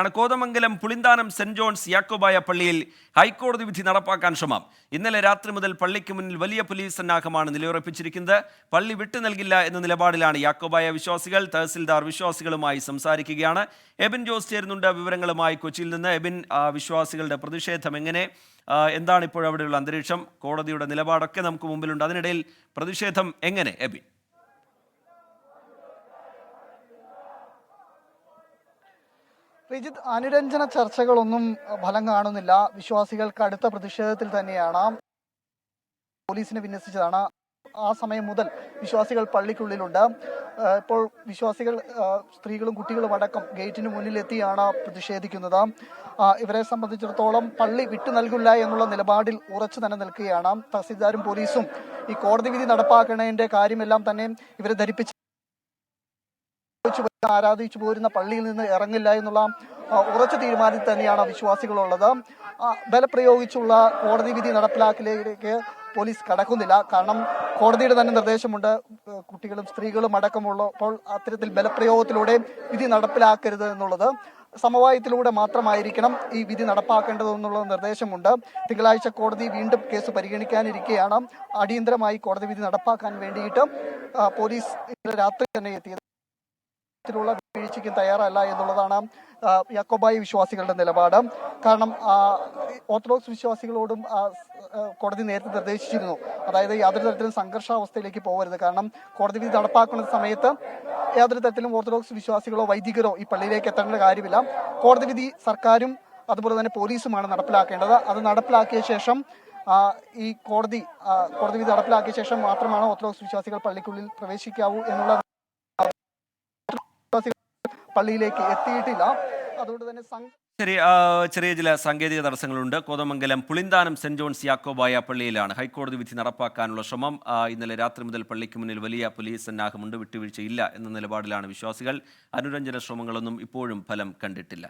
Kothamangalam Pulinthanam saint John's Yakobaya പള്ളിയിൽ ഹൈക്കോടതി വിധി നടപ്പാക്കാൻ ശ്രമം. ഇന്നലെ രാത്രി മുതൽ പള്ളിക്ക് മുന്നിൽ വലിയ പോലീസ് സന്നാഹമാണ് നിലയുറപ്പിച്ചിരിക്കുന്നത്. പള്ളി വിട്ടു നൽകില്ല എന്ന നിലപാടിലാണ് യാക്കോബായ വിശ്വാസികൾ. തഹസിൽദാർ വിശ്വാസികളുമായി സംസാരിക്കുകയാണ്. എബിൻ ജോസ് ചേരുന്നുണ്ട് വിവരങ്ങളുമായി കൊച്ചിയിൽ നിന്ന്. എബിൻ, വിശ്വാസികളുടെ പ്രതിഷേധം എങ്ങനെ, എന്താണ് ഇപ്പോഴവിടെയുള്ള അന്തരീക്ഷം? കോടതിയുടെ നിലപാടൊക്കെ നമുക്ക് മുമ്പിലുണ്ട്. അതിനിടയിൽ പ്രതിഷേധം എങ്ങനെ, എബിൻ? റിജിത്ത്, അനുരഞ്ജന ചർച്ചകളൊന്നും ഫലം കാണുന്നില്ല. വിശ്വാസികൾ കടുത്ത പ്രതിഷേധത്തിൽ തന്നെയാണ്. പോലീസിനെ വിന്യസിച്ചതാണ്. ആ സമയം മുതൽ വിശ്വാസികൾ പള്ളിക്കുള്ളിലുണ്ട്. ഇപ്പോൾ വിശ്വാസികൾ സ്ത്രീകളും കുട്ടികളും അടക്കം ഗേറ്റിന് മുന്നിലെത്തിയാണ് പ്രതിഷേധിക്കുന്നത്. ഇവരെ സംബന്ധിച്ചിടത്തോളം പള്ളി വിട്ടു നൽകില്ല എന്നുള്ള നിലപാടിൽ ഉറച്ചു തന്നെ നിൽക്കുകയാണ്. തഹസിൽദാരും പോലീസും ഈ കോടതി വിധി നടപ്പാക്കണതിന്റെ കാര്യമെല്ലാം തന്നെ ഇവരെ ധരിപ്പിച്ച് ആരാധിച്ചു പോരുന്ന പള്ളിയിൽ നിന്ന് ഇറങ്ങില്ല എന്നുള്ള ഉറച്ച തീരുമാനത്തിൽ തന്നെയാണ് വിശ്വാസികളുള്ളത്. ബലപ്രയോഗിച്ചുള്ള കോടതി വിധി നടപ്പിലാക്കലിലേക്ക് പോലീസ് കടക്കുന്നില്ല. കാരണം കോടതിയുടെ തന്നെ നിർദ്ദേശമുണ്ട്, കുട്ടികളും സ്ത്രീകളും അടക്കമുള്ളപ്പോൾ അത്തരത്തിൽ ബലപ്രയോഗത്തിലൂടെ വിധി നടപ്പിലാക്കരുത് എന്നുള്ളത്. സമവായത്തിലൂടെ മാത്രമായിരിക്കണം ഈ വിധി നടപ്പാക്കേണ്ടതെന്നുള്ള നിർദ്ദേശമുണ്ട്. തിങ്കളാഴ്ച കോടതി വീണ്ടും കേസ് പരിഗണിക്കാനിരിക്കെയാണ് അടിയന്തരമായി കോടതി വിധി നടപ്പാക്കാൻ വേണ്ടിയിട്ട് പോലീസ് ഇന്നലെ രാത്രി തന്നെ എത്തിയത്. വീഴ്ചയ്ക്ക് തയ്യാറല്ല എന്നുള്ളതാണ് യാക്കോബായ വിശ്വാസികളുടെ നിലപാട്. കാരണം ഓർത്തഡോക്സ് വിശ്വാസികളോടും കോടതി നേരത്തെ നിർദ്ദേശിച്ചിരുന്നു, അതായത് യാതൊരു തരത്തിലും സംഘർഷാവസ്ഥയിലേക്ക് പോകരുത്. കാരണം കോടതി വിധി നടപ്പാക്കുന്ന സമയത്ത് യാതൊരു തരത്തിലും ഓർത്തഡോക്സ് വിശ്വാസികളോ വൈദികരോ ഈ പള്ളിയിലേക്ക് എത്തേണ്ട കാര്യമില്ല. കോടതി വിധി സർക്കാരും അതുപോലെ തന്നെ പോലീസുമാണ് നടപ്പിലാക്കേണ്ടത്. അത് നടപ്പിലാക്കിയ ശേഷം ഈ കോടതി വിധി നടപ്പിലാക്കിയ ശേഷം മാത്രമാണ് ഓർത്തഡോക്സ് വിശ്വാസികൾ പള്ളിക്കുള്ളിൽ പ്രവേശിക്കാവൂ എന്നുള്ള പള്ളിയിലേക്ക് എത്തിയിട്ടില്ല. അതുകൊണ്ട് തന്നെ ചെറിയ ചില സാങ്കേതിക തടസ്സങ്ങളുണ്ട്. കോതമംഗലം പുളിന്താനം സെന്റ് ജോൺസ് യാക്കോബായ പള്ളിയിലാണ് ഹൈക്കോടതി വിധി നടപ്പാക്കാനുള്ള ശ്രമം. ഇന്നലെ രാത്രി മുതൽ പള്ളിക്ക് മുന്നിൽ വലിയ പോലീസ് സന്നാഹമുണ്ട്. വിട്ടുവീഴ്ചയില്ല എന്ന നിലപാടിലാണ് വിശ്വാസികൾ. അനുരഞ്ജന ശ്രമങ്ങളൊന്നും ഇപ്പോഴും ഫലം കണ്ടിട്ടില്ല.